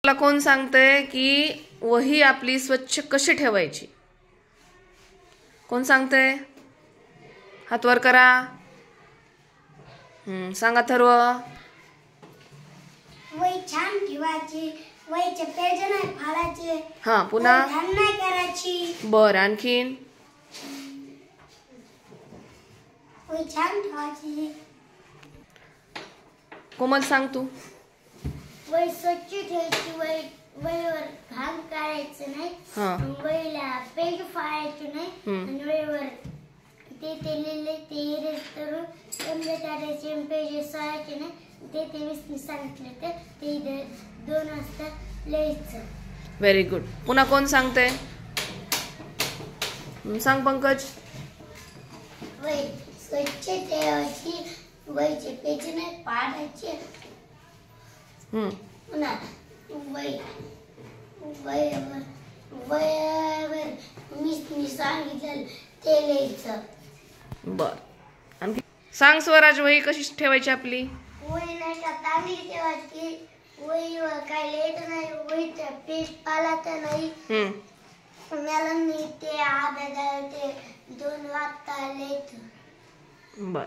मला कोण सांगतंय की वही आपली स्वच्छ कशी ठेवायची? कोण सांगतंय? हात वर करा. सांगा ठरव. वही छान ठेवायची, वहीचे पेज नाही फाडायचे. हा, पुन्हा घाण नाही करायची. बर, आणखीन वही छान ठेवायची. कोमल सांग तू. वही स्वच्छ ठेवायची, वहीवर घाण करायचं नाही. वहीला पेज फाडायचे नाही. आणि वहीवर ते लिहिले ते इरेज करून काढायचे, पेज सोडायचे नाही. ते मी सांगितलं तर ते 2 वाजता लिहायचं. Very good. पुन्हा कोण सांगतंय? सांग पंकज. वही स्वच्छ ठेवायची, वहीचे पेज नाही फाडायचे. पुन्हा वहीवर मी सांगितलं ते लिहायचं. बर, आणखी सांग स्वराज. वही कशी ठेवायची आपली? वही नाही का चांगली ठेवायची. वहीवर काय लिहायचं नाही. वहीचा पेज फाडायचा नाही. मला मी ते 2 वाजता लिहायचं. बर.